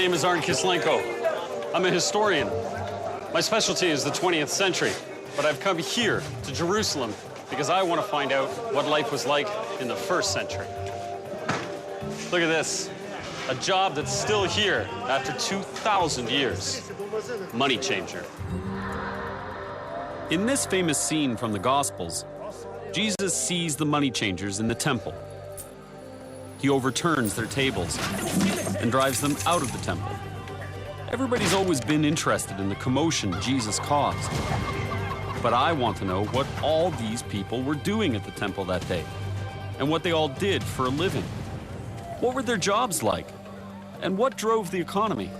name is Arn Kislenko. I'm a historian. My specialty is the 20th century, but I've come here to Jerusalem because I want to find out what life was like in the first century. Look at this. A job that's still here after 2,000 years. Money changer. In this famous scene from the Gospels, Jesus sees the money changers in the temple. He overturns their tables and drives them out of the temple. Everybody's always been interested in the commotion Jesus caused. But I want to know what all these people were doing at the temple that day, and what they all did for a living. What were their jobs like? And what drove the economy?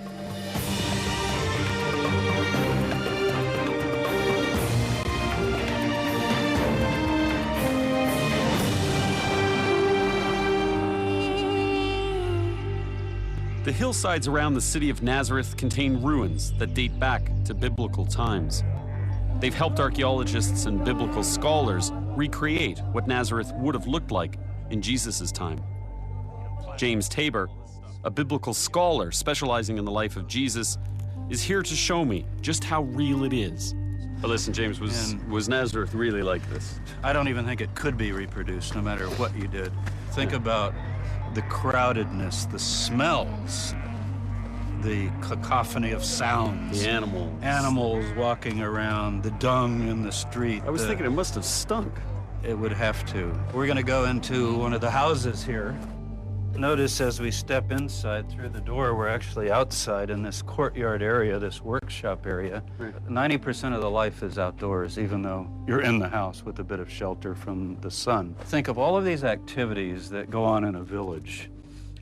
The hillsides around the city of Nazareth contain ruins that date back to biblical times. They've helped archaeologists and biblical scholars recreate what Nazareth would have looked like in Jesus' time. James Tabor, a biblical scholar specializing in the life of Jesus, is here to show me just how real it is. But listen, James, was Nazareth really like this? I don't even think it could be reproduced, no matter what you did. Think about the crowdedness, the smells, the cacophony of sounds. The animals. Animals walking around, the dung in the street. I was thinking it must have stunk. It would have to. We're going to go into one of the houses here. Notice as we step inside through the door, we're actually outside in this courtyard area, this workshop area. Right. 90% of the life is outdoors, even though you're in the house with a bit of shelter from the sun. Think of all of these activities that go on in a village,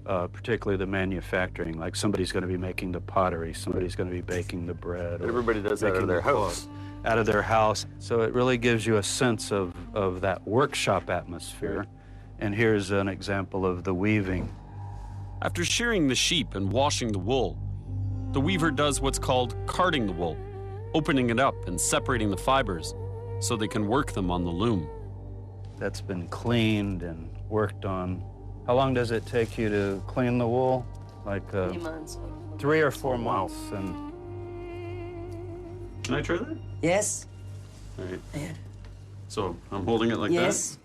particularly the manufacturing, like somebody's going to be making the pottery, somebody's going to be baking the bread. Everybody does that out of their house. Out of their house. So it really gives you a sense of that workshop atmosphere. Right. And here's an example of the weaving. After shearing the sheep and washing the wool, the weaver does what's called carding the wool, opening it up and separating the fibers so they can work them on the loom. That's been cleaned and worked on. How long does it take you to clean the wool? Like 3 months. 3 or 4 months. And Can I try that? Yes. All right. Yeah. So I'm holding it like Yes. that?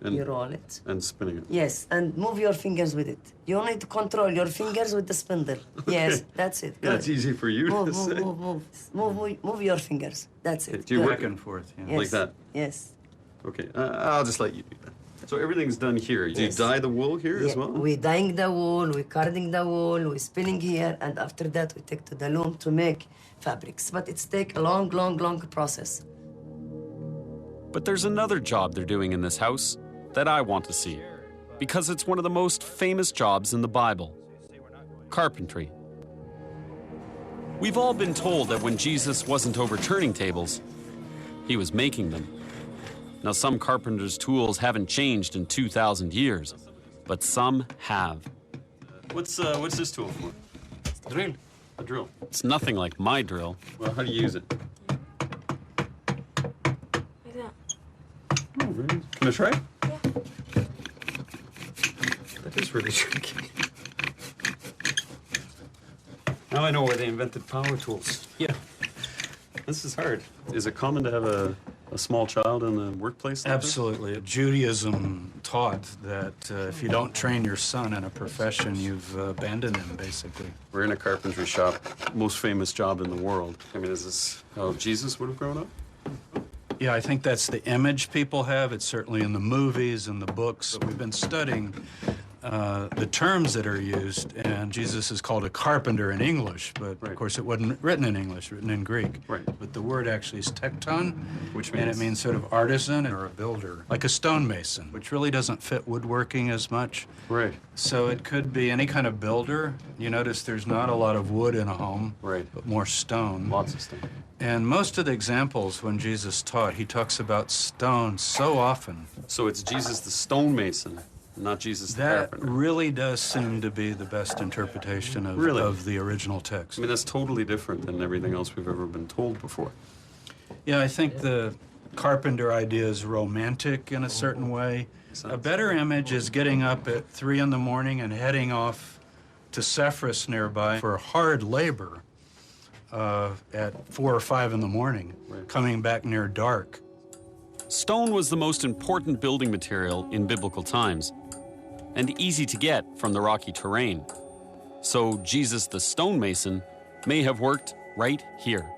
And, You roll it. and spinning it. Yes, and move your fingers with it. You need to control your fingers with the spindle. Yes, that's it. Yeah, Good. it's easy for you Move, to move, say. move your fingers. That's it. Do you Good. work back and forth, yeah. Yes. like that? Yes. Okay, I'll just let you do that. So everything's done here. Do you Yes. dye the wool here as Yeah, well? we dyeing the wool, we carding the wool, we spinning here, and after that we take to the loom to make fabrics. But it's take a long, long, long process. But there's another job they're doing in this house that I want to see, because it's one of the most famous jobs in the Bible: carpentry. We've all been told that when Jesus wasn't overturning tables, he was making them. Now, some carpenters' tools haven't changed in 2,000 years, but some have. What's this tool for? Drill. A drill. It's nothing like my drill. Well, how do you use it? Like that. Oh, really? Can I try? Yeah. That is really tricky. Now I know why they invented power tools. Yeah. This is hard. Is it common to have a small child in the workplace? Like Absolutely. Judaism taught that if you don't train your son in a profession, you've abandoned him, basically. this? We're in a carpentry shop. Most famous job in the world. I mean, is this how Jesus would have grown up? Yeah, I think that's the image people have. It's certainly in the movies and the books. We've been studying the terms that are used, and Jesus is called a carpenter in English, but Right. of course it wasn't written in English, written in Greek. Right. But the word actually is tekton, Which and it means? means sort of artisan or a builder, like a stonemason, which really doesn't fit woodworking as much. Right. So it could be any kind of builder. You notice there's not a lot of wood in a home, Right. but more stone. Lots of stuff. And most of the examples when Jesus taught, he talks about stone so often. So it's Jesus the stonemason, not Jesus the That carpenter. really does seem to be the best interpretation of, Really? of the original text. I mean, that's totally different than everything else we've ever been told before. Yeah, I think the carpenter idea is romantic in a certain way. A better image is getting up at 3 in the morning and heading off to Sepphoris nearby for hard labor at 4 or 5 in the morning, coming back near dark. Stone was the most important building material in biblical times, and easy to get from the rocky terrain. So Jesus the stonemason may have worked right here.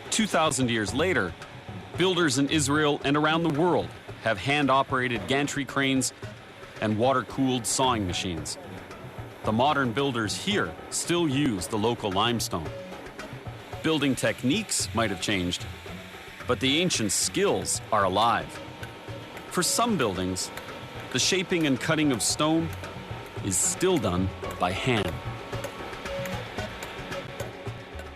2,000 years later, builders in Israel and around the world have hand-operated gantry cranes and water-cooled sawing machines. The modern builders here still use the local limestone. Building techniques might have changed, but the ancient skills are alive. For some buildings, the shaping and cutting of stone is still done by hand.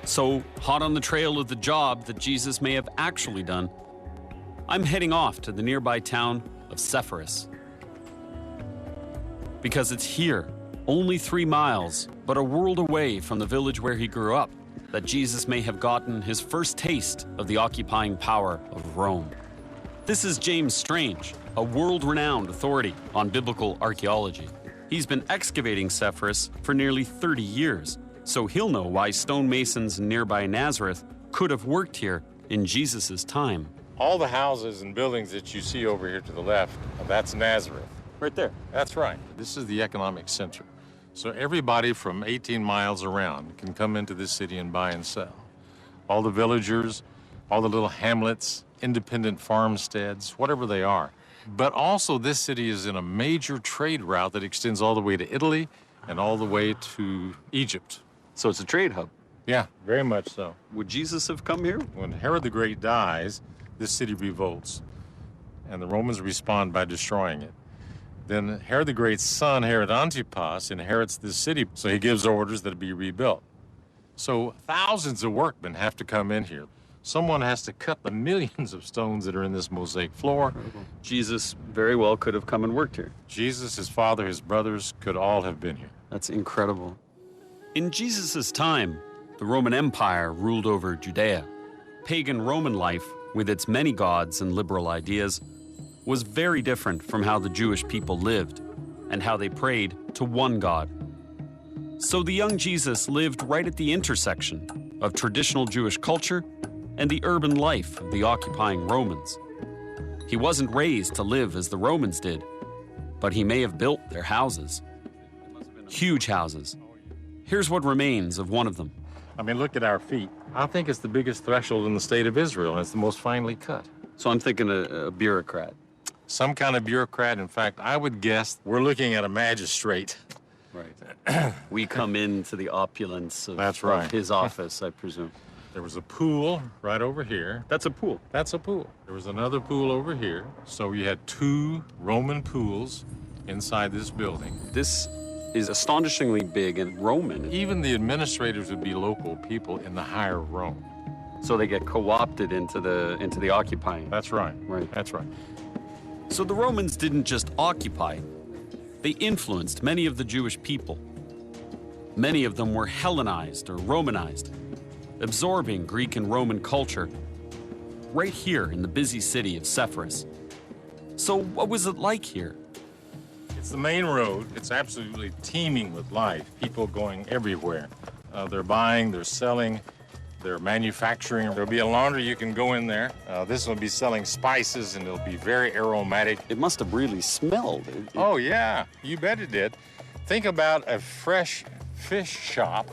So, hot on the trail of the job that Jesus may have actually done, I'm heading off to the nearby town of Sepphoris. Because it's here, only 3 miles, but a world away from the village where he grew up, that Jesus may have gotten his first taste of the occupying power of Rome. This is James Strange, a world-renowned authority on biblical archaeology. He's been excavating Sepphoris for nearly 30 years, so he'll know why stonemasons in nearby Nazareth could have worked here in Jesus' time. All the houses and buildings that you see over here to the left, that's Nazareth. Right there. That's right. This is the economic center. So everybody from 18 miles around can come into this city and buy and sell. All the villagers, all the little hamlets, independent farmsteads, whatever they are. But also this city is in a major trade route that extends all the way to Italy and all the way to Egypt. So it's a trade hub. Yeah, very much so. Would Jesus have come here? When Herod the Great dies, this city revolts, and the Romans respond by destroying it. Then Herod the Great's son, Herod Antipas, inherits this city, so he gives orders that it be rebuilt. So thousands of workmen have to come in here. Someone has to cut the millions of stones that are in this mosaic floor. Jesus very well could have come and worked here. Jesus, his father, his brothers could all have been here. That's incredible. In Jesus' time, the Roman Empire ruled over Judea. Pagan Roman life, with its many gods and liberal ideas, was very different from how the Jewish people lived and how they prayed to one God. So the young Jesus lived right at the intersection of traditional Jewish culture and the urban life of the occupying Romans. He wasn't raised to live as the Romans did, but he may have built their houses. Huge houses. Here's what remains of one of them. I mean, look at our feet. I think it's the biggest threshold in the state of Israel, and it's the most finely cut. So I'm thinking a bureaucrat. Some kind of bureaucrat. In fact, I would guess we're looking at a magistrate. Right. We come into the opulence of, That's right. of his office, I presume. There was a pool right over here. That's a pool. That's a pool. There was another pool over here. So you had 2 Roman pools inside this building. This is astonishingly big and Roman. Even the administrators would be local people in the higher Rome. So they get co-opted into the occupying. That's right. Right. That's right. So the Romans didn't just occupy, they influenced many of the Jewish people. Many of them were Hellenized or Romanized, absorbing Greek and Roman culture right here in the busy city of Sepphoris. So what was it like here? It's the main road. It's absolutely teeming with life. People going everywhere. They're buying, they're selling, they're manufacturing. There'll be a laundry, you can go in there. This will be selling spices, and it'll be very aromatic. It must have really smelled. Oh, yeah, you bet it did. Think about a fresh fish shop,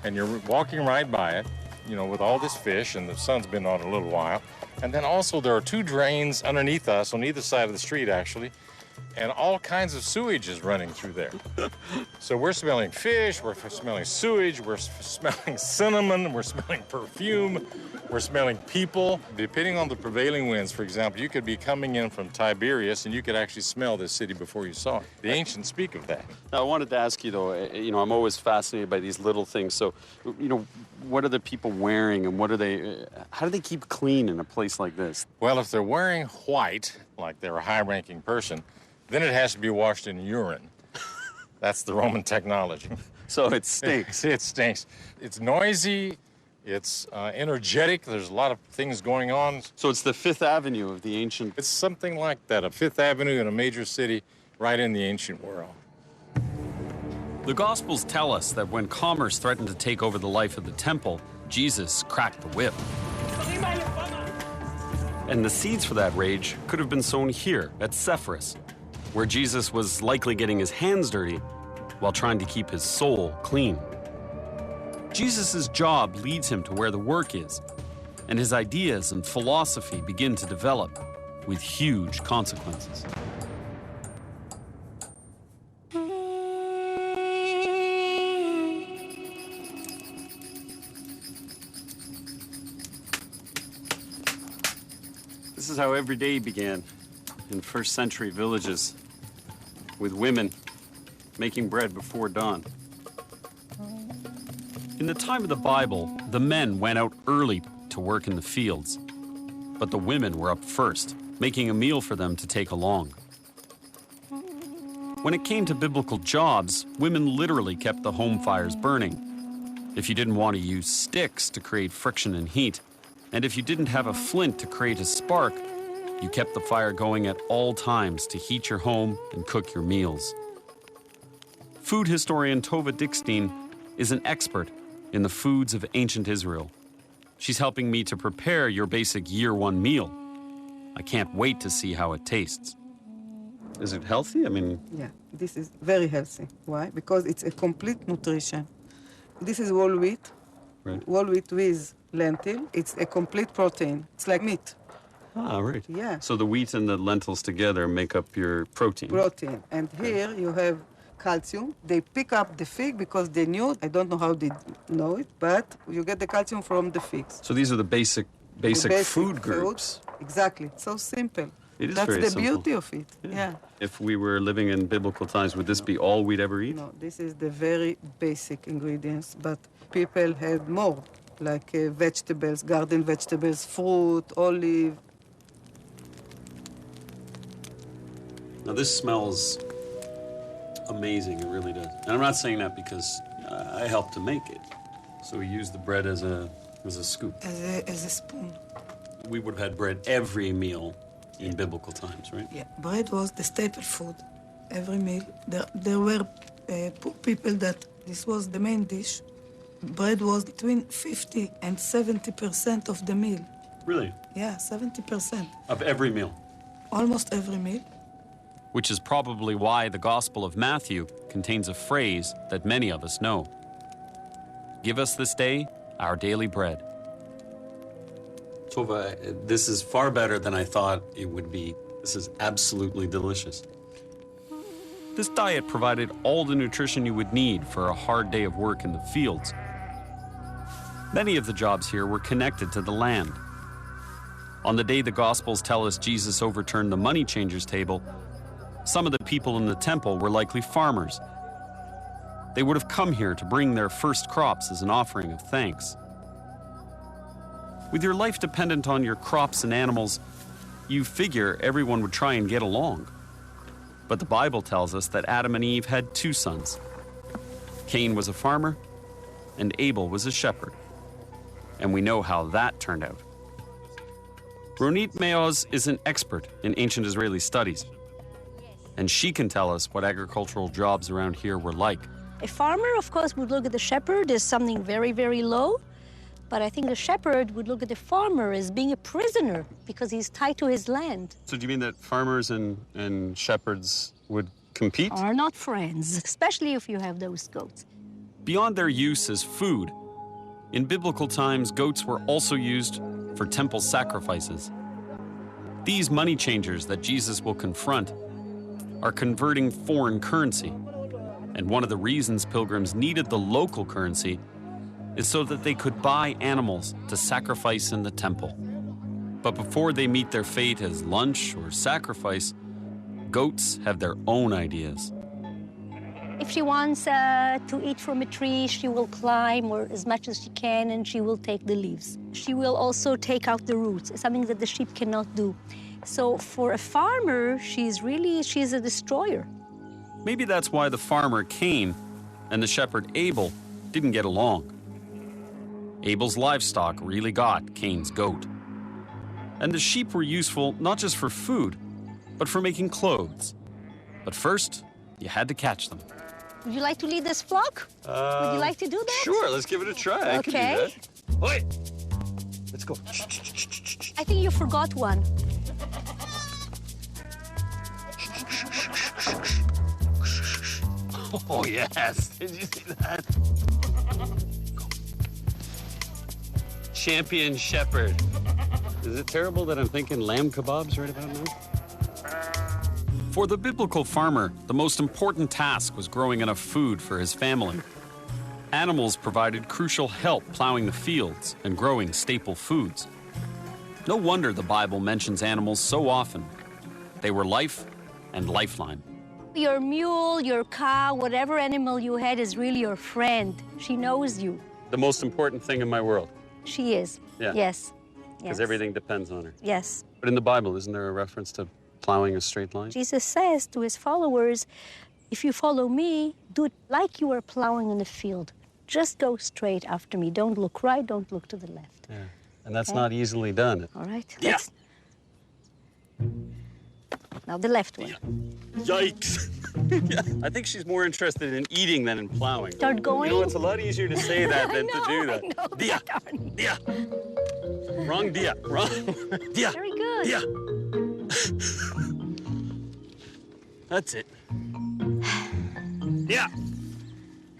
and you're walking right by it, you know, with all this fish, and the sun's been on a little while. And then also there are 2 drains underneath us, on either side of the street, actually, and all kinds of sewage is running through there. So we're smelling fish, we're smelling sewage, we're smelling cinnamon, we're smelling perfume, we're smelling people. Depending on the prevailing winds, for example, you could be coming in from Tiberias and you could actually smell this city before you saw it. The ancients speak of that. Now, I wanted to ask you, though, I'm always fascinated by these little things. So, what are the people wearing and how do they keep clean in a place like this? Well, if they're wearing white, like they're a high-ranking person, then it has to be washed in urine. That's the Roman technology. So it stinks. It stinks. It's noisy. It's energetic. There's a lot of things going on. So it's the Fifth Avenue of the ancient... It's something like that, a Fifth Avenue in a major city right in the ancient world. The Gospels tell us that when commerce threatened to take over the life of the temple, Jesus cracked the whip. And the seeds for that rage could have been sown here at Sepphoris, where Jesus was likely getting his hands dirty while trying to keep his soul clean. Jesus' job leads him to where the work is, and his ideas and philosophy begin to develop with huge consequences. This is how every day began in first-century villages, with women making bread before dawn. In the time of the Bible, the men went out early to work in the fields, but the women were up first, making a meal for them to take along. When it came to biblical jobs, women literally kept the home fires burning. If you didn't want to use sticks to create friction and heat, and if you didn't have a flint to create a spark, you kept the fire going at all times to heat your home and cook your meals. Food historian Tova Dickstein is an expert in the foods of ancient Israel. She's helping me to prepare your basic year one meal. I can't wait to see how it tastes. Is it healthy? Yeah, this is very healthy. Why? Because it's a complete nutrition. This is whole wheat. Right. Whole wheat with lentil. It's a complete protein. It's like meat. Ah, right. Yeah. So the wheat and the lentils together make up your protein. Protein. And here you have calcium. They pick up the fig because they knew, I don't know how they know it, but you get the calcium from the figs. So these are the basic food groups. Exactly. So simple. It is That's very the simple. beauty of it. Yeah. If we were living in biblical times, would this be all we'd ever eat? No, this is the very basic ingredients, but people had more, like vegetables, garden vegetables, fruit, olive. Now this smells amazing, it really does. And I'm not saying that because I helped to make it. So we use the bread as a scoop. As a spoon. We would have had bread every meal in biblical times, right? Yeah, bread was the staple food. Every meal. There were poor people that this was the main dish. Bread was between 50 and 70% of the meal. Really? Yeah, 70%. Of every meal? Almost every meal. Which is probably why the Gospel of Matthew contains a phrase that many of us know. Give us this day our daily bread. Tova, this is far better than I thought it would be. This is absolutely delicious. This diet provided all the nutrition you would need for a hard day of work in the fields. Many of the jobs here were connected to the land. On the day the Gospels tell us Jesus overturned the money changers' table, some of the people in the temple were likely farmers. They would have come here to bring their first crops as an offering of thanks. With your life dependent on your crops and animals, you figure everyone would try and get along. But the Bible tells us that Adam and Eve had two sons. Cain was a farmer, and Abel was a shepherd. And we know how that turned out. Ronit Meoz is an expert in ancient Israeli studies, and she can tell us what agricultural jobs around here were like. A farmer, of course, would look at the shepherd as something very, very low. But I think the shepherd would look at the farmer as being a prisoner because he's tied to his land. So do you mean that farmers and shepherds would compete? Are not friends, especially if you have those goats. Beyond their use as food, in biblical times, goats were also used for temple sacrifices. These money changers that Jesus will confront are converting foreign currency. And one of the reasons pilgrims needed the local currency is so that they could buy animals to sacrifice in the temple. But before they meet their fate as lunch or sacrifice, goats have their own ideas. If she wants to eat from a tree, she will climb or as much as she can, and she will take the leaves. She will also take out the roots, something that the sheep cannot do. So for a farmer, she's a destroyer. Maybe that's why the farmer Cain and the shepherd Abel didn't get along. Abel's livestock really got Cain's goat. And the sheep were useful not just for food, but for making clothes. But first, you had to catch them. Would you like to lead this flock? Would you like to do that? Sure, let's give it a try. I can Okay. do that. Wait. Let's go. I think you forgot one. Oh, yes. Did you see that? Champion Shepherd. Is it terrible that I'm thinking lamb kebabs right about now? For the biblical farmer, the most important task was growing enough food for his family. Animals provided crucial help plowing the fields and growing staple foods. No wonder the Bible mentions animals so often. They were life and lifeline. Your mule, your cow, whatever animal you had is really your friend. She knows you. The most important thing in my world, She is. Yeah. Yes. because Yes. everything depends on her. Yes. But in the Bible, isn't there a reference to plowing a straight line? Jesus says to his followers, if you follow me, do it like you are plowing in the field. Just go straight after me. Don't look right, don't look to the left. Yeah. And that's Okay. not easily done. All right? Yeah. Now the left one. Yikes. Yeah, I think she's more interested in eating than in plowing. Start going. You know, it's a lot easier to say that than to do that. I know, Dia. darn. Dia. Wrong dia. Wrong. Dia. Very good. Dia. That's it. Yeah.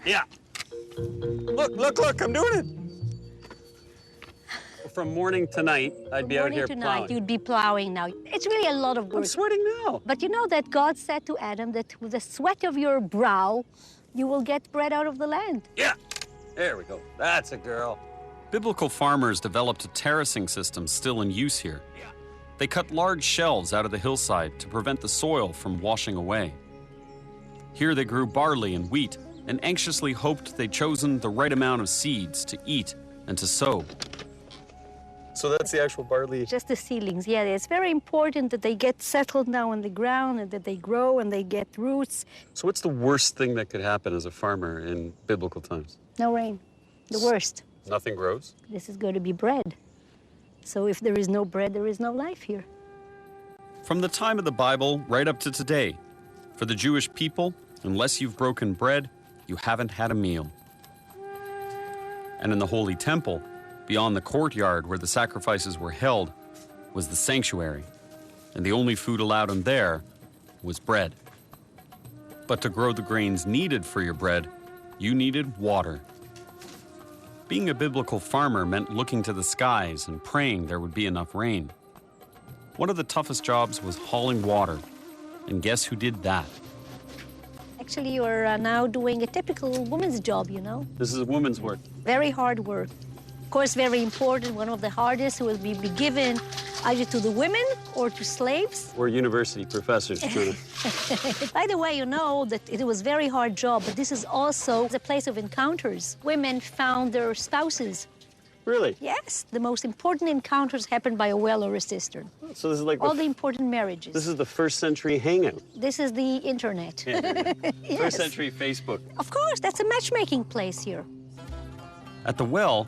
Yeah. Look, I'm doing it. From morning to night, I'd be out Morning here to plowing. night, you'd be plowing now. It's really a lot of I'm work. sweating now. But you know that God said to Adam that with the sweat of your brow, you will get bread out of the land. Yeah. There we go. That's a girl. Biblical farmers developed a terracing system still in use here. They cut large shelves out of the hillside to prevent the soil from washing away. Here they grew barley and wheat and anxiously hoped they'd chosen the right amount of seeds to eat and to sow. So that's the actual barley. Just the seedlings, yeah. It's very important that they get settled now on the ground and that they grow and they get roots. So what's the worst thing that could happen as a farmer in biblical times? No rain. The worst. Nothing grows? This is going to be bread. So if there is no bread, there is no life here. From the time of the Bible right up to today, for the Jewish people, unless you've broken bread, you haven't had a meal. And in the Holy Temple, beyond the courtyard where the sacrifices were held, was the sanctuary, and the only food allowed in there was bread. But to grow the grains needed for your bread, you needed water. Being a biblical farmer meant looking to the skies and praying there would be enough rain. One of the toughest jobs was hauling water, and guess who did that? Actually, you're now doing a typical woman's job, you know. This is a woman's work. Very hard work. Of course, very important. One of the hardest will be given either to the women or to slaves. We're university professors, Trina. By the way, you know that it was a very hard job, but this is also the place of encounters. Women found their spouses. Really? Yes, the most important encounters happened by a well or a cistern. So this is like All the important marriages. this is the first century hangout. This is the internet. Yes. First century Facebook. Of course, that's a matchmaking place here. At the well,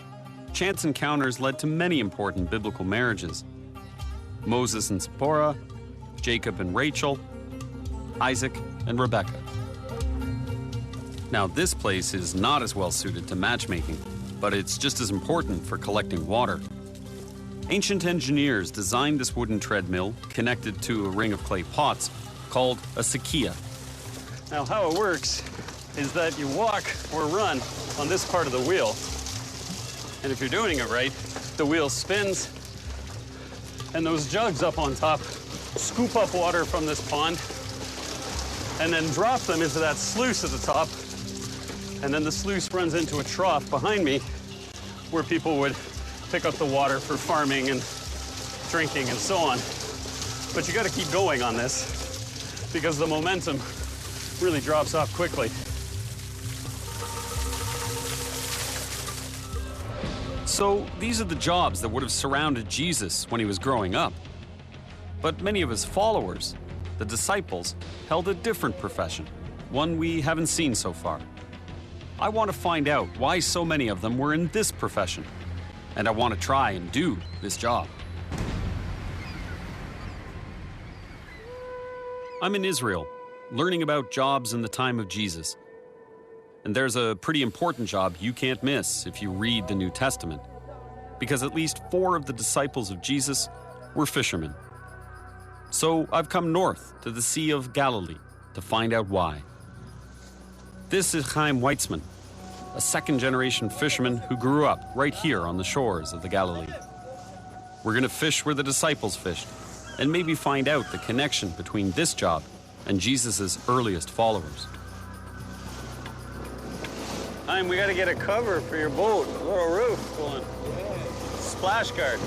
chance encounters led to many important biblical marriages. Moses and Zipporah, Jacob and Rachel, Isaac and Rebekah. Now, this place is not as well suited to matchmaking, but it's just as important for collecting water. Ancient engineers designed this wooden treadmill connected to a ring of clay pots called a sakia. Now, how it works is that you walk or run on this part of the wheel. And if you're doing it right, the wheel spins, and those jugs up on top scoop up water from this pond and then drop them into that sluice at the top. And then the sluice runs into a trough behind me where people would pick up the water for farming and drinking and so on. But you got to keep going on this because the momentum really drops off quickly. So these are the jobs that would have surrounded Jesus when he was growing up. But many of his followers, the disciples, held a different profession, one we haven't seen so far. I want to find out why so many of them were in this profession, and I want to try and do this job. I'm in Israel, learning about jobs in the time of Jesus. And there's a pretty important job you can't miss if you read the New Testament, because at least 4 of the disciples of Jesus were fishermen. So I've come north to the Sea of Galilee to find out why. This is Chaim Weitzman, a second-generation fisherman who grew up right here on the shores of the Galilee. We're going to fish where the disciples fished, and maybe find out the connection between this job and Jesus' earliest followers. Chaim, we got to get a cover for your boat, a little roof going. Splash guard.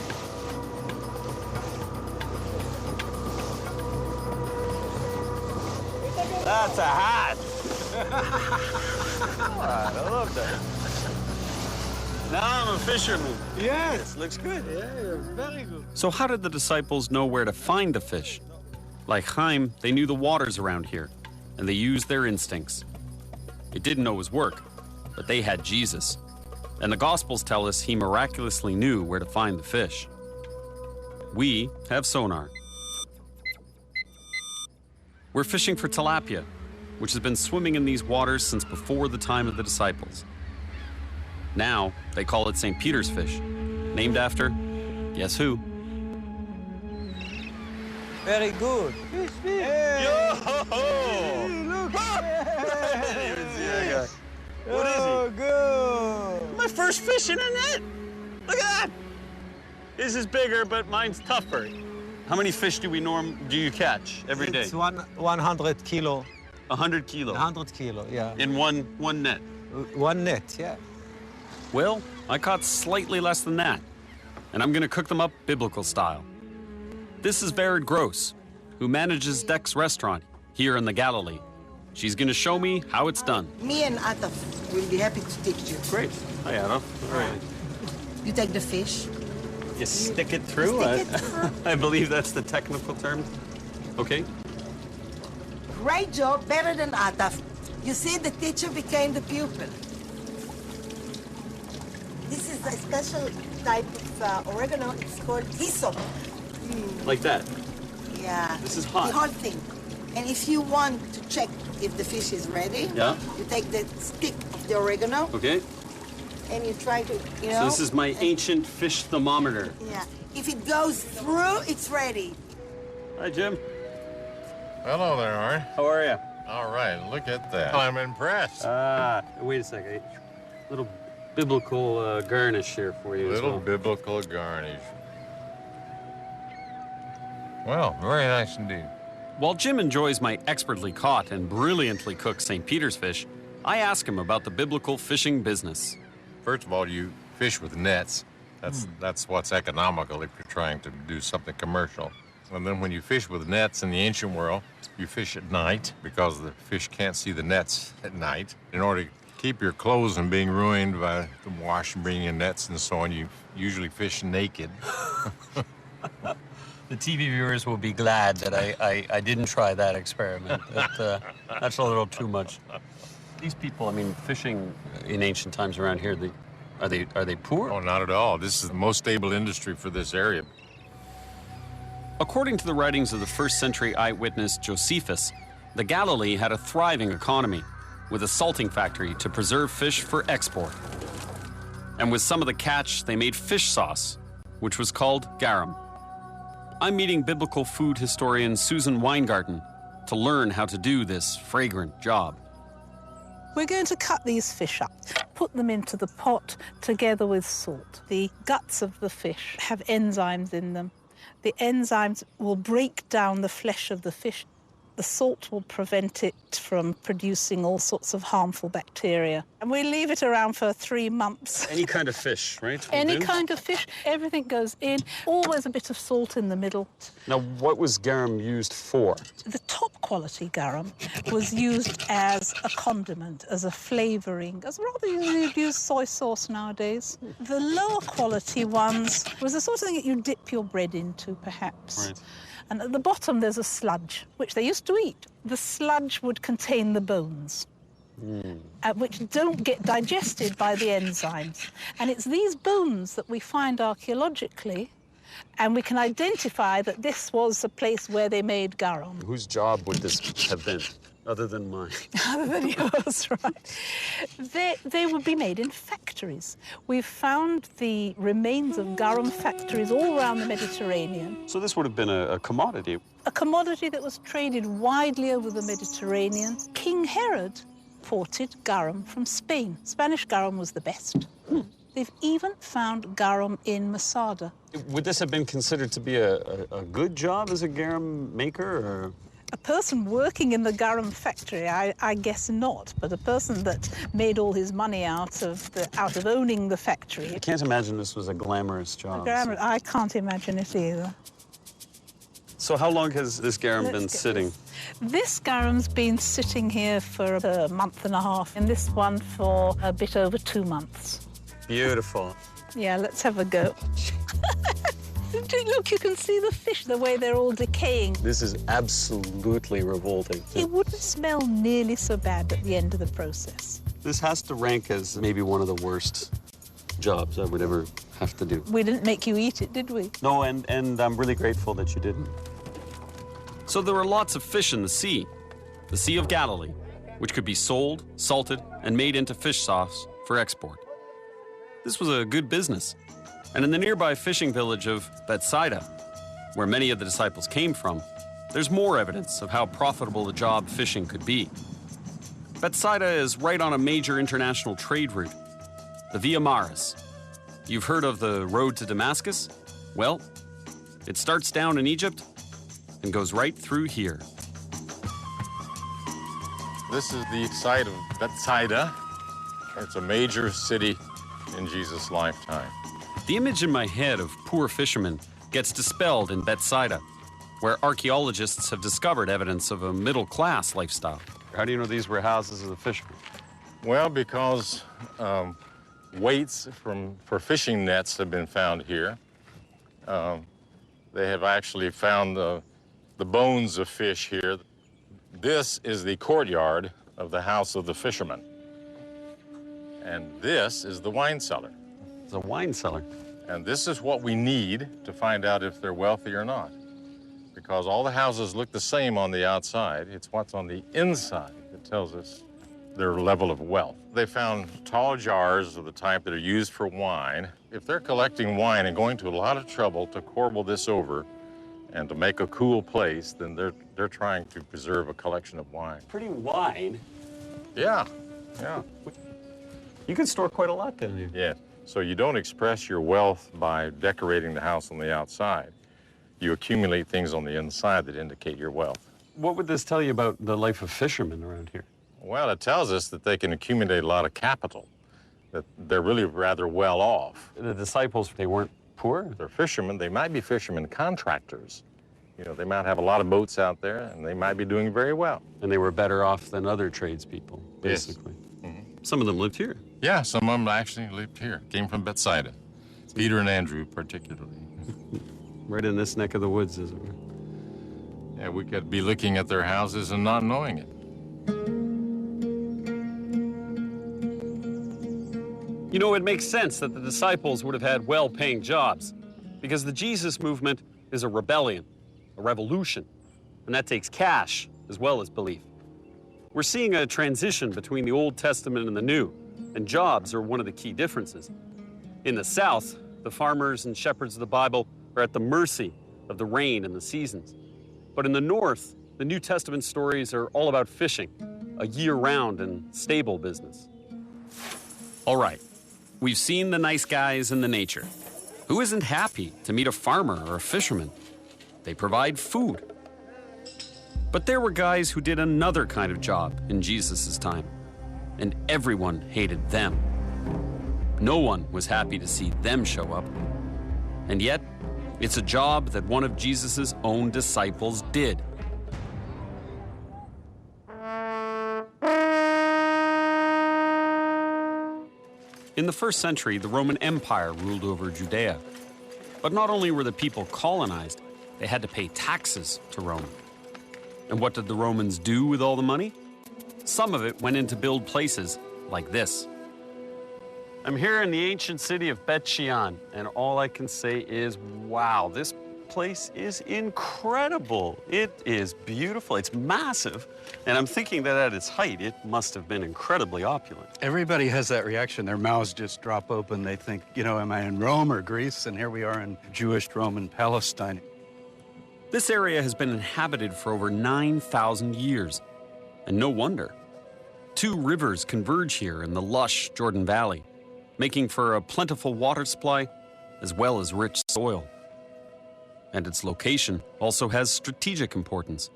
That's a hat. I love that. Now I'm a fisherman. Yes. Looks good. Yeah, very good. So how did the disciples know where to find the fish? Like Chaim, they knew the waters around here, and they used their instincts. It didn't always work, but they had Jesus. And the Gospels tell us he miraculously knew where to find the fish. We have sonar. We're fishing for tilapia, which has been swimming in these waters since before the time of the disciples. Now, they call it St. Peter's fish, named after, guess who? Very good. Fish, fish. Hey. Yo! Look. Yes. What Oh, good. My first fish in a net! Look at that! This is bigger, but mine's tougher. How many fish do you catch every day? It's 100 kilo. 100 kilo. 100 kilo, yeah. In one net. One net, yeah. Well, I caught slightly less than that, and I'm gonna cook them up biblical style. This is Vered Gross, who manages Deck's restaurant here in the Galilee. She's gonna show me how it's done. Me and Ataf will be happy to teach you. Great. Hi, Anna. All right. You take the fish. You stick it through? Stick it through. I believe that's the technical term. Okay. Great job, better than Ataf. You see, the teacher became the pupil. This is a special type of oregano. It's called hyssop. Like that. Yeah. This is hot. The whole thing. And if you want to check if the fish is ready, Yeah. you take the stick of the oregano Okay. and you try to, you know. So this is my ancient fish thermometer. Yeah. If it goes through, it's ready. Hi, Jim. Hello there, Art. How are you? All right, look at that. I'm impressed. Wait a second. Little biblical garnish here for you. Little biblical garnish. Well, very nice indeed. While Jim enjoys my expertly caught and brilliantly cooked St. Peter's fish, I ask him about the biblical fishing business. First of all, you fish with nets. That's what's economical if you're trying to do something commercial. And then when you fish with nets in the ancient world, you fish at night because the fish can't see the nets at night. In order to keep your clothes from being ruined by the wash and bringing in nets and so on, you usually fish naked. The TV viewers will be glad that I didn't try that experiment. That's a little too much. These people, I mean, fishing in ancient times around here, are they poor? Oh, not at all. This is the most stable industry for this area. According to the writings of the first century eyewitness Josephus, the Galilee had a thriving economy with a salting factory to preserve fish for export. And with some of the catch, they made fish sauce, which was called garum. I'm meeting biblical food historian Susan Weingarten to learn how to do this fragrant job. We're going to cut these fish up, put them into the pot together with salt. The guts of the fish have enzymes in them. The enzymes will break down the flesh of the fish. The salt will prevent it from producing all sorts of harmful bacteria. And we leave it around for 3 months. Any kind of fish, right? Any kind of fish, everything goes in. Always a bit of salt in the middle. Now, what was garum used for? The top quality garum was used as a condiment, as a flavouring, as rather you'd use soy sauce nowadays. The lower quality ones was the sort of thing that you dip your bread into, perhaps. Right. And at the bottom, there's a sludge, which they used to eat. The sludge would contain the bones, which don't get digested by the enzymes. And it's these bones that we find archaeologically, and we can identify that this was a place where they made garum. Whose job would this have been? Other than mine. Other than yours, right. They would be made in factories. We've found the remains of garum factories all around the Mediterranean. So this would have been a commodity. A commodity that was traded widely over the Mediterranean. King Herod imported garum from Spain. Spanish garum was the best. They've even found garum in Masada. Would this have been considered to be a good job as a garum maker, or...? A person working in the garum factory, I guess not, but a person that made all his money out of owning the factory. I can't imagine this was a glamorous job. I can't imagine it either. So how long has this garum been sitting? This garum's been sitting here for a month and a half, and this one for a bit over 2 months. Beautiful. Yeah, let's have a go. Look, you can see the fish, the way they're all decaying. This is absolutely revolting. It wouldn't smell nearly so bad at the end of the process. This has to rank as maybe one of the worst jobs I would ever have to do. We didn't make you eat it, did we? No, and I'm really grateful that you didn't. So there were lots of fish in the Sea of Galilee, which could be sold, salted, and made into fish sauce for export. This was a good business. And in the nearby fishing village of Bethsaida, where many of the disciples came from, there's more evidence of how profitable a job fishing could be. Bethsaida is right on a major international trade route, the Via Maris. You've heard of the road to Damascus? Well, it starts down in Egypt and goes right through here. This is the site of Bethsaida. It's a major city in Jesus' lifetime. The image in my head of poor fishermen gets dispelled in Bethsaida, where archaeologists have discovered evidence of a middle-class lifestyle. How do you know these were houses of the fishermen? Well, because weights for fishing nets have been found here. They have actually found the bones of fish here. This is the courtyard of the house of the fishermen. And this is the wine cellar. It's a wine cellar. And this is what we need to find out if they're wealthy or not. Because all the houses look the same on the outside. It's what's on the inside that tells us their level of wealth. They found tall jars of the type that are used for wine. If they're collecting wine and going to a lot of trouble to corbel this over and to make a cool place, then they're trying to preserve a collection of wine. Pretty wine. Yeah. You can store quite a lot down here. Yeah. So you don't express your wealth by decorating the house on the outside. You accumulate things on the inside that indicate your wealth. What would this tell you about the life of fishermen around here? Well, it tells us that they can accumulate a lot of capital, that they're really rather well off. The disciples, they weren't poor? They're fishermen. They might be fishermen contractors. You know, they might have a lot of boats out there, and they might be doing very well. And they were better off than other tradespeople, basically. Yes. Mm-hmm. Some of them lived here. Yeah, some of them actually lived here, came from Bethsaida. Peter and Andrew, particularly. Right in this neck of the woods, as it were. Yeah, we could be looking at their houses and not knowing it. You know, it makes sense that the disciples would have had well-paying jobs, because the Jesus movement is a rebellion, a revolution, and that takes cash as well as belief. We're seeing a transition between the Old Testament and the New, and jobs are one of the key differences. In the South, the farmers and shepherds of the Bible are at the mercy of the rain and the seasons. But in the North, the New Testament stories are all about fishing, a year-round and stable business. All right, we've seen the nice guys in the nature. Who isn't happy to meet a farmer or a fisherman? They provide food. But there were guys who did another kind of job in Jesus' time, and everyone hated them. No one was happy to see them show up. And yet, it's a job that one of Jesus' own disciples did. In the first century, the Roman Empire ruled over Judea. But not only were the people colonized, they had to pay taxes to Rome. And what did the Romans do with all the money? Some of it went in to build places like this. I'm here in the ancient city of Bet Shean, and all I can say is, wow, this place is incredible. It is beautiful. It's massive. And I'm thinking that at its height, it must have been incredibly opulent. Everybody has that reaction. Their mouths just drop open. They think, you know, am I in Rome or Greece? And here we are in Jewish Roman Palestine. This area has been inhabited for over 9,000 years. And no wonder. 2 rivers converge here in the lush Jordan Valley, making for a plentiful water supply as well as rich soil. And its location also has strategic importance,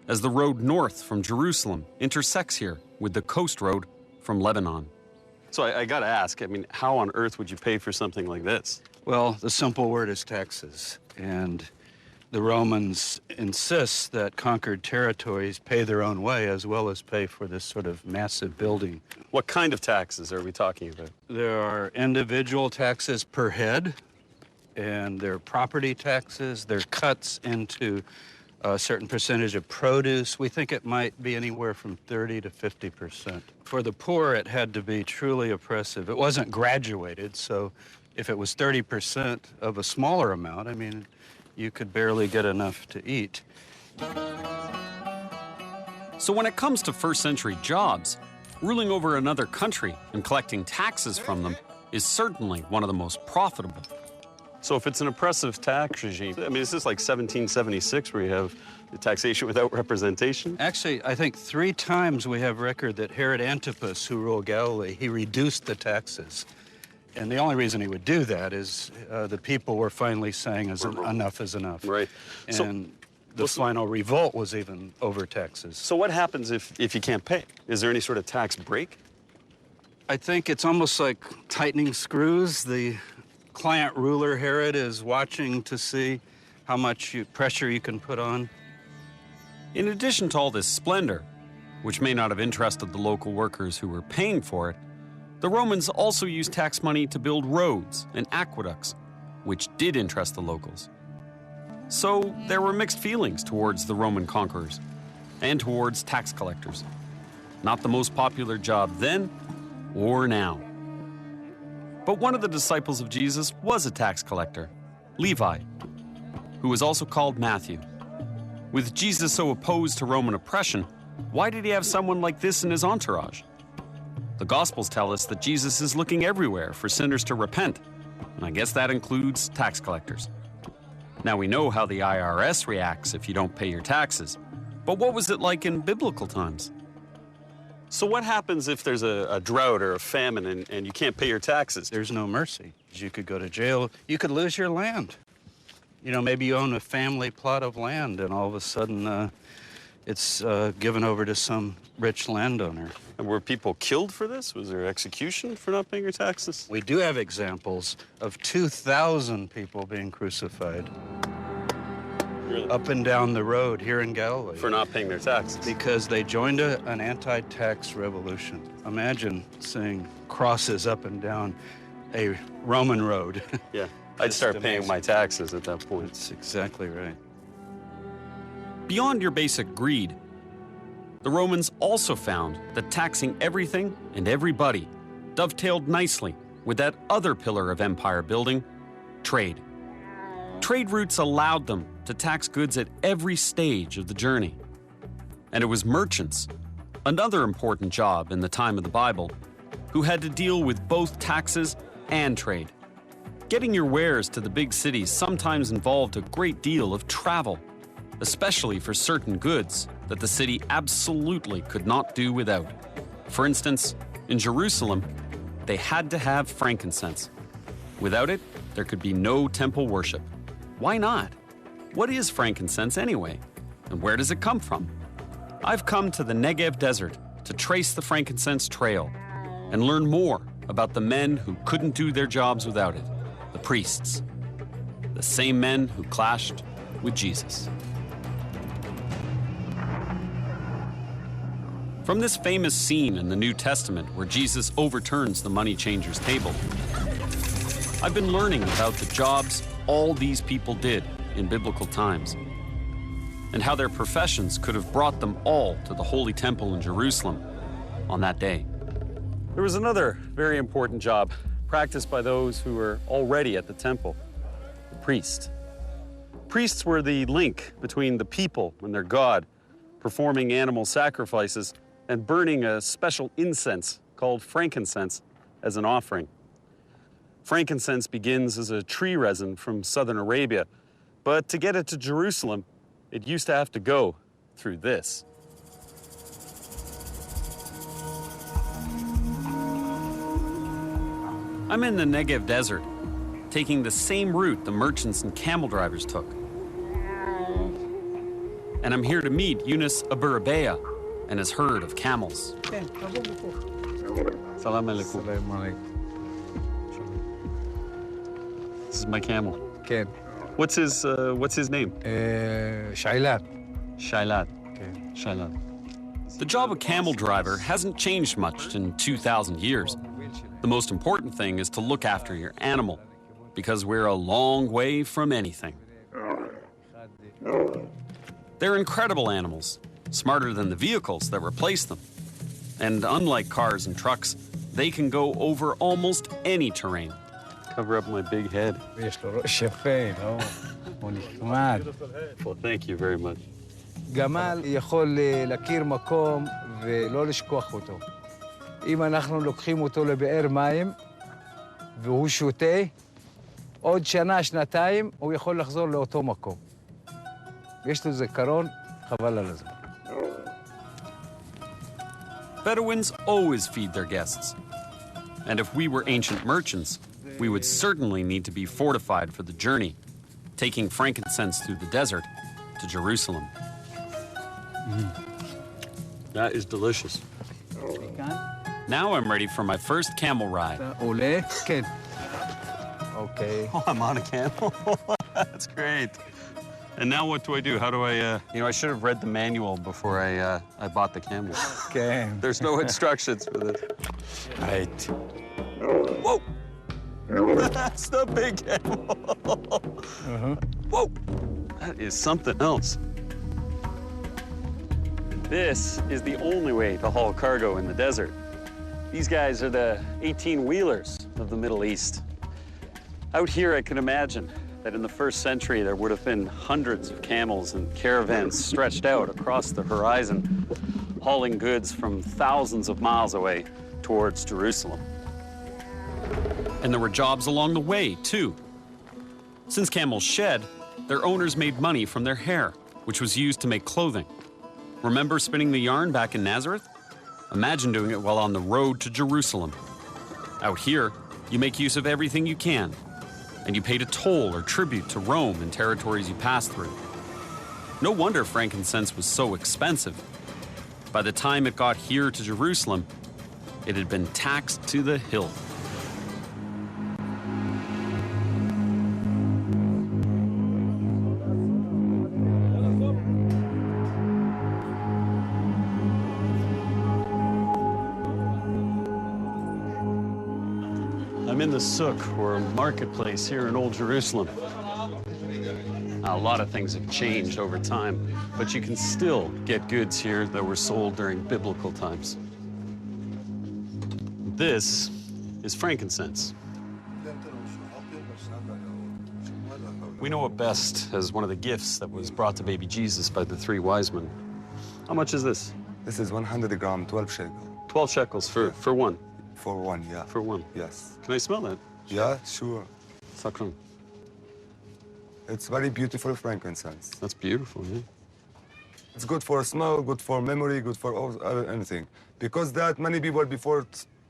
as the road north from Jerusalem intersects here with the coast road from Lebanon. So I gotta ask, I mean, how on earth would you pay for something like this? Well, the simple word is taxes. And the Romans insist that conquered territories pay their own way as well as pay for this sort of massive building. What kind of taxes are we talking about? There are individual taxes per head, and there are property taxes. There are cuts into a certain percentage of produce. We think it might be anywhere from 30 to 50%. For the poor, it had to be truly oppressive. It wasn't graduated, so if it was 30% of a smaller amount, I mean, you could barely get enough to eat. So when it comes to first-century jobs, ruling over another country and collecting taxes from them is certainly one of the most profitable. So if it's an oppressive tax regime, I mean, is this like 1776 where you have the taxation without representation? Actually, I think 3 times we have record that Herod Antipas, who ruled Galilee, he reduced the taxes. And the only reason he would do that is the people were finally saying enough is enough. Right. And the final revolt was even over taxes. So what happens if you can't pay? Is there any sort of tax break? I think it's almost like tightening screws. The client ruler, Herod, is watching to see how much pressure you can put on. In addition to all this splendor, which may not have interested the local workers who were paying for it, the Romans also used tax money to build roads and aqueducts, which did interest the locals. So there were mixed feelings towards the Roman conquerors and towards tax collectors. Not the most popular job then or now. But one of the disciples of Jesus was a tax collector, Levi, who was also called Matthew. With Jesus so opposed to Roman oppression, why did he have someone like this in his entourage? The Gospels tell us that Jesus is looking everywhere for sinners to repent, and I guess that includes tax collectors. Now we know how the IRS reacts if you don't pay your taxes, but what was it like in biblical times? So what happens if there's a drought or a famine and you can't pay your taxes? There's no mercy. You could go to jail. You could lose your land. You know, maybe you own a family plot of land and all of a sudden it's given over to some rich landowner. And were people killed for this? Was there execution for not paying your taxes? We do have examples of 2,000 people being crucified. Really? Up and down the road here in Galilee. For not paying their taxes? Because they joined an anti-tax revolution. Imagine seeing crosses up and down a Roman road. Yeah, I'd start paying my taxes at that point. That's exactly right. Beyond your basic greed, the Romans also found that taxing everything and everybody dovetailed nicely with that other pillar of empire building, trade. Trade routes allowed them to tax goods at every stage of the journey. And it was merchants, another important job in the time of the Bible, who had to deal with both taxes and trade. Getting your wares to the big cities sometimes involved a great deal of travel, especially for certain goods that the city absolutely could not do without. For instance, in Jerusalem, they had to have frankincense. Without it, there could be no temple worship. Why not? What is frankincense anyway? And where does it come from? I've come to the Negev desert to trace the frankincense trail and learn more about the men who couldn't do their jobs without it, the priests. The same men who clashed with Jesus. From this famous scene in the New Testament where Jesus overturns the money changer's table, I've been learning about the jobs all these people did in biblical times, and how their professions could have brought them all to the Holy Temple in Jerusalem on that day. There was another very important job practiced by those who were already at the temple, the priest. Priests were the link between the people and their God, performing animal sacrifices and burning a special incense called frankincense as an offering. Frankincense begins as a tree resin from southern Arabia, but to get it to Jerusalem, it used to have to go through this. I'm in the Negev desert, taking the same route the merchants and camel drivers took. And I'm here to meet Yunus Aburabeya and his herd of camels. Salam alaikum. This is my camel. Ken. What's his name? Shailat. Shailat. Okay. Shailat. The job of camel driver hasn't changed much in 2,000 years. The most important thing is to look after your animal, because we're a long way from anything. They're incredible animals, smarter than the vehicles that replace them. And unlike cars and trucks, they can go over almost any terrain. Cover up my big head. Well, thank you very much. גמל יכול להכיר מקום ולא לשכוח אותו. אם אנחנו לוקחים אותו לבאר מים והוא שותה, עוד שנה, שנתיים, הוא יכול לחזור לאותו מקום. יש לו זיכרון, חבל על הזמן. Bedouins always feed their guests. And if we were ancient merchants, we would certainly need to be fortified for the journey, taking frankincense through the desert to Jerusalem. That is delicious. Now I'm ready for my first camel ride. עולה? כן. Okay. Oh, I'm on a camel. That's great. And now what do I do? How do I, I should have read the manual before I bought the camel. Okay. There's no instructions for this. Right. Whoa! That's the big camel. Whoa! That is something else. This is the only way to haul cargo in the desert. These guys are the 18-wheelers of the Middle East. Out here, I can imagine that in the first century, there would have been hundreds of camels and caravans stretched out across the horizon, hauling goods from thousands of miles away towards Jerusalem. And there were jobs along the way, too. Since camels shed, their owners made money from their hair, which was used to make clothing. Remember spinning the yarn back in Nazareth? Imagine doing it while on the road to Jerusalem. Out here, you make use of everything you can, and you paid a toll or tribute to Rome and territories you passed through. No wonder frankincense was so expensive. By the time it got here to Jerusalem, it had been taxed to the hilt. I'm in the souk, or marketplace, here in Old Jerusalem. A lot of things have changed over time, but you can still get goods here that were sold during biblical times. This is frankincense. We know it best as one of the gifts that was brought to baby Jesus by the three wise men. How much is this? This is 100 grams, 12 shekels. 12 shekels for one? For one, yeah. For one? Yes. Can I smell that? Yeah, sure. Sakran. It's very beautiful frankincense. That's beautiful, yeah. It's good for smell, good for memory, good for anything. Because that many people before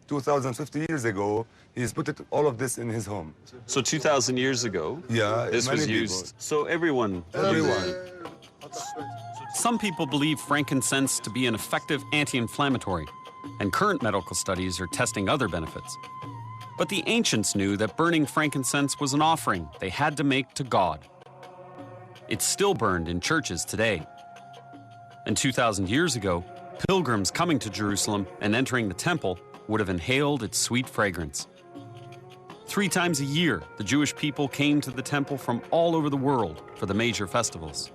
2,050 years ago, he's put all of this in his home. So 2,000 years ago, yeah, this was used. So everyone. Some people believe frankincense to be an effective anti-inflammatory, and current medical studies are testing other benefits. But the ancients knew that burning frankincense was an offering they had to make to God. It's still burned in churches today. And 2,000 years ago, pilgrims coming to Jerusalem and entering the temple would have inhaled its sweet fragrance. 3 times a year, the Jewish people came to the temple from all over the world for the major festivals.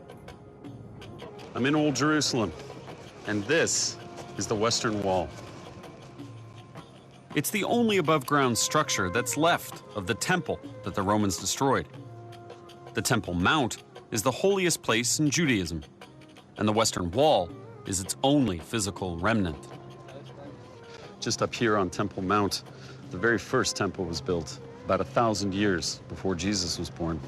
I'm in Old Jerusalem, and this is the Western Wall. It's the only above-ground structure that's left of the temple that the Romans destroyed. The Temple Mount is the holiest place in Judaism, and the Western Wall is its only physical remnant. Just up here on Temple Mount, the very first temple was built about 1,000 years before Jesus was born.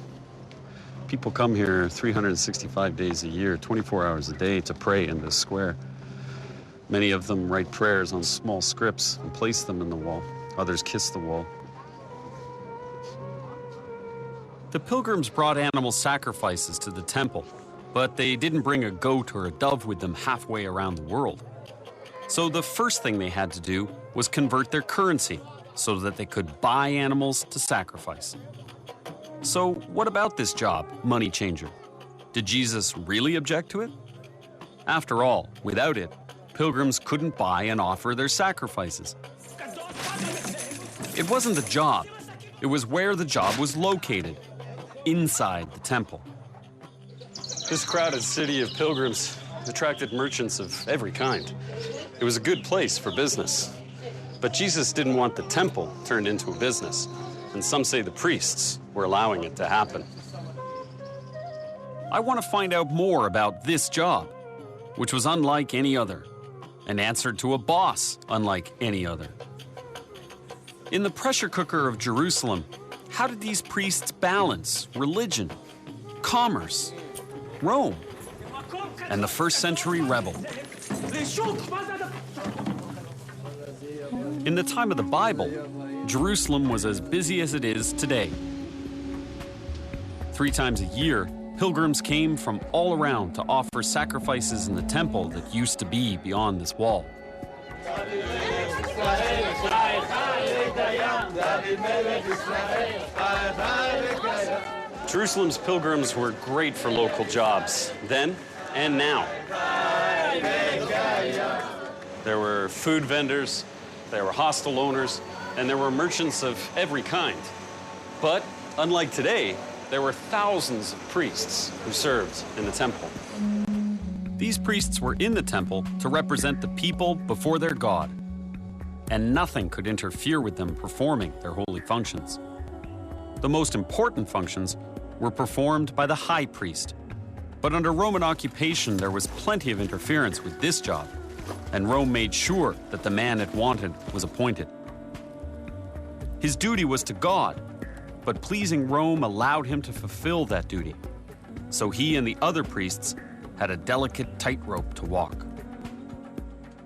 People come here 365 days a year, 24 hours a day to pray in this square. Many of them write prayers on small scripts and place them in the wall. Others kiss the wall. The pilgrims brought animal sacrifices to the temple, but they didn't bring a goat or a dove with them halfway around the world. So the first thing they had to do was convert their currency so that they could buy animals to sacrifice. So what about this job, money changer? Did Jesus really object to it? After all, without it, pilgrims couldn't buy and offer their sacrifices. It wasn't the job. It was where the job was located, inside the temple. This crowded city of pilgrims attracted merchants of every kind. It was a good place for business. But Jesus didn't want the temple turned into a business, and some say the priests were allowing it to happen. I want to find out more about this job, which was unlike any other, and answered to a boss unlike any other. In the pressure cooker of Jerusalem, how did these priests balance religion, commerce, Rome, and the first century rebel? In the time of the Bible, Jerusalem was as busy as it is today. 3 times a year, pilgrims came from all around to offer sacrifices in the temple that used to be beyond this wall. Jerusalem's pilgrims were great for local jobs, then and now. There were food vendors, there were hostel owners, and there were merchants of every kind. But unlike today, there were thousands of priests who served in the temple. These priests were in the temple to represent the people before their God, and nothing could interfere with them performing their holy functions. The most important functions were performed by the high priest, but under Roman occupation there was plenty of interference with this job, and Rome made sure that the man it wanted was appointed. His duty was to God, but pleasing Rome allowed him to fulfill that duty. So he and the other priests had a delicate tightrope to walk.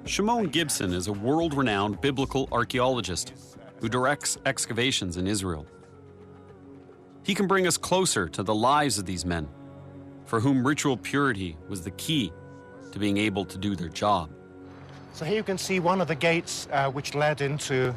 Shimon Gibson is a world-renowned biblical archaeologist who directs excavations in Israel. He can bring us closer to the lives of these men, for whom ritual purity was the key to being able to do their job. So here you can see one of the gates which led into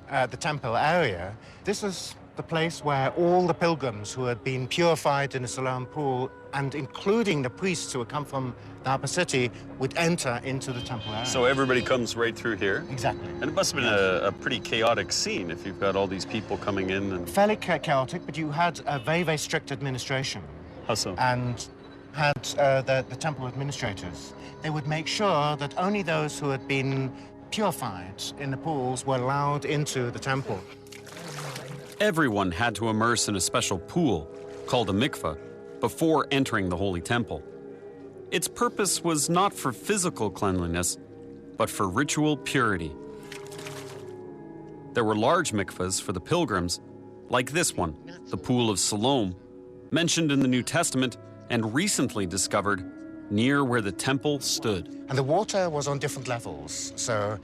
the temple area. This is the place where all the pilgrims who had been purified in the Siloam pool, and including the priests who had come from the upper city, would enter into the temple area. So everybody comes right through here? Exactly. And it must have been a pretty chaotic scene if you've got all these people coming in. And fairly chaotic, but you had a very, very strict administration. How so? And had the temple administrators. They would make sure that only those who had been purified in the pools were allowed into the temple. Everyone had to immerse in a special pool, called a mikveh, before entering the Holy Temple. Its purpose was not for physical cleanliness, but for ritual purity. There were large mikvahs for the pilgrims, like this one, the Pool of Siloam, mentioned in the New Testament and recently discovered near where the temple stood. And the water was on different levels. So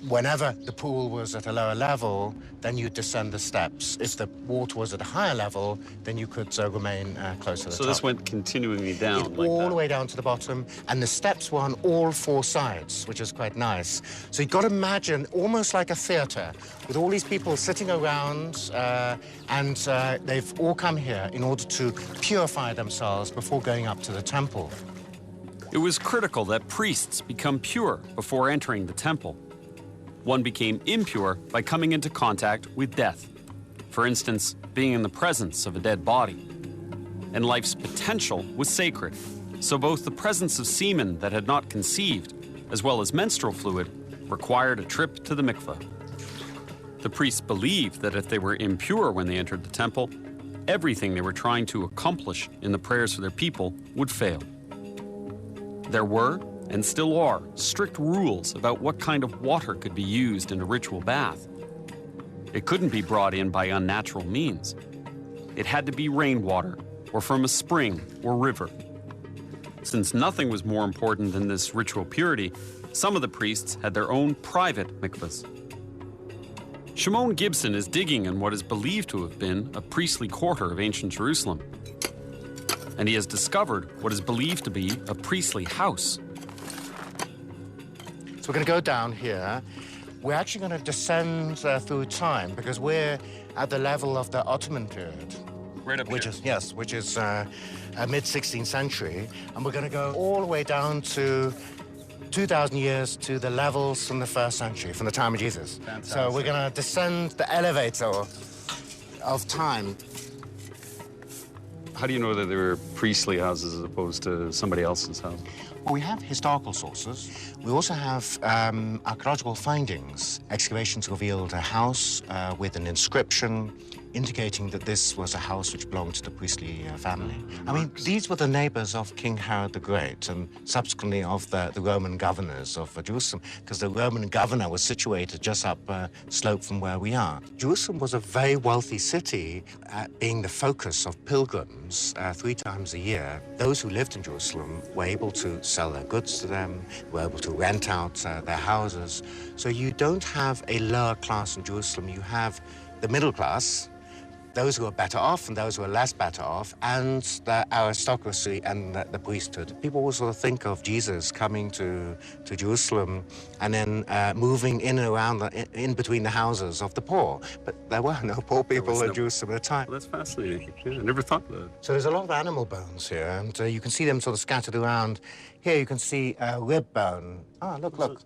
whenever the pool was at a lower level, then you'd descend the steps. If the water was at a higher level, then you could remain closer to the top. So this went continually down like all that? the way down to the bottom, and the steps were on all 4 sides, which is quite nice. So you've got to imagine almost like a theater, with all these people sitting around, and they've all come here in order to purify themselves before going up to the temple. It was critical that priests become pure before entering the temple. One became impure by coming into contact with death. For instance, being in the presence of a dead body. And life's potential was sacred, so both the presence of semen that had not conceived, as well as menstrual fluid, required a trip to the mikveh. The priests believed that if they were impure when they entered the temple, everything they were trying to accomplish in the prayers for their people would fail. There were, and still are, strict rules about what kind of water could be used in a ritual bath. It couldn't be brought in by unnatural means. It had to be rainwater, or from a spring or river. Since nothing was more important than this ritual purity, some of the priests had their own private mikvahs. Shimon Gibson is digging in what is believed to have been a priestly quarter of ancient Jerusalem. And he has discovered what is believed to be a priestly house. So we're going to go down here. We're actually going to descend through time because we're at the level of the Ottoman period. Right up which here. is, yes, which is mid-16th century. And we're going to go all the way down to 2,000 years to the levels from the 1st century, from the time of Jesus. Fantastic. So we're going to descend the elevator of time. How do you know that they were priestly houses as opposed to somebody else's house? Well, we have historical sources. We also have archaeological findings. Excavations revealed a house with an inscription indicating that this was a house which belonged to the priestly family. I mean, these were the neighbors of King Herod the Great and subsequently of the Roman governors of Jerusalem, because the Roman governor was situated just up slope from where we are. Jerusalem was a very wealthy city, being the focus of pilgrims 3 times a year. Those who lived in Jerusalem were able to sell their goods to them, were able to rent out their houses. So you don't have a lower class in Jerusalem, you have the middle class, those who are better off and those who are less better off, and the aristocracy and the priesthood. People will sort of think of Jesus coming to Jerusalem and then moving in and around, in between the houses of the poor. But there were no poor people in Jerusalem at the time. Well, that's fascinating. Yeah, I never thought that. So there's a lot of animal bones here, and you can see them sort of scattered around. Here you can see a rib bone. Ah, look, look.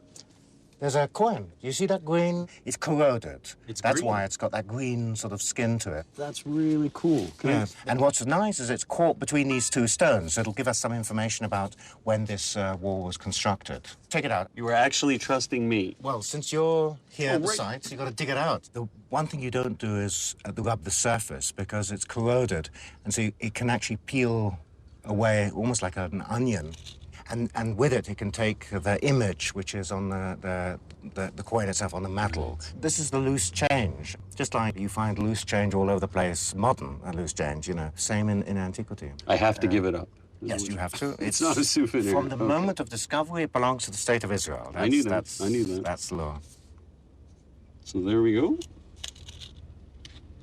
There's a coin. You see that green? It's corroded. That's green. why it's got that green sort of skin to it. That's really cool. Yes. And what's nice is it's caught between these 2 stones, so it'll give us some information about when this wall was constructed. Take it out. You were actually trusting me. Well, since you're here at the site, you've got to dig it out. The one thing you don't do is rub the surface because it's corroded, and so it can actually peel away almost like an onion. And with it, it can take the image, which is on the coin itself, on the metal. This is the loose change. Just like you find loose change all over the place, modern loose change, you know. Same in antiquity. I have to give it up. Yes, you have to. It's not a souvenir. From the moment of discovery, it belongs to the state of Israel. I knew that. I knew that. That's the law. So there we go.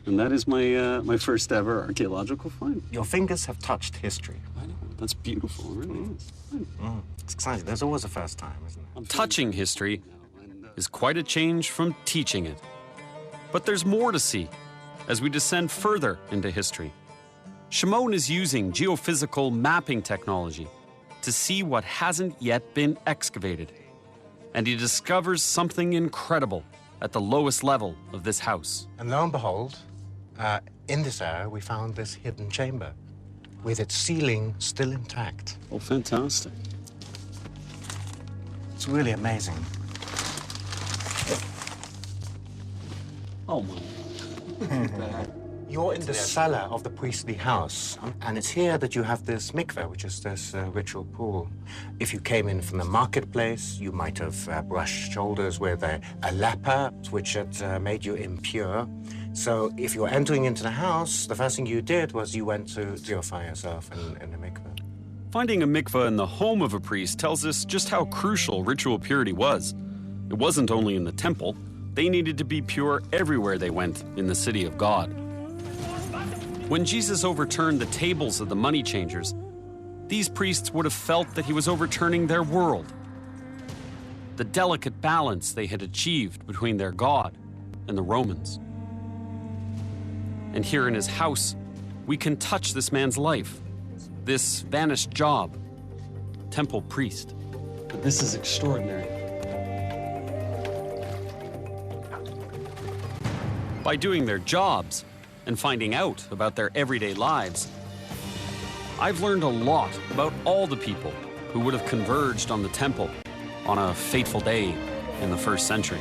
And that is my my first ever archaeological find. Your fingers have touched history. I know. That's beautiful. It really is. It's exciting. There's always a first time, isn't it? Touching history is quite a change from teaching it. But there's more to see as we descend further into history. Shimon is using geophysical mapping technology to see what hasn't yet been excavated. And he discovers something incredible at the lowest level of this house. And lo and behold, in this area, we found this hidden chamber with its ceiling still intact. Oh, fantastic. It's really amazing. Oh, my. You're in the cellar of the priestly house, and it's here that you have this mikveh, which is this ritual pool. If you came in from the marketplace, you might have brushed shoulders with a leper, which had made you impure. So if you're entering into the house, the first thing you did was you went to purify yourself in the mikveh. Finding a mikveh in the home of a priest tells us just how crucial ritual purity was. It wasn't only in the temple. They needed to be pure everywhere they went in the city of God. When Jesus overturned the tables of the money changers, these priests would have felt that he was overturning their world. The delicate balance they had achieved between their God and the Romans. And here in his house, we can touch this man's life, this vanished job, temple priest. But this is extraordinary. By doing their jobs and finding out about their everyday lives, I've learned a lot about all the people who would have converged on the temple on a fateful day in the 1st century.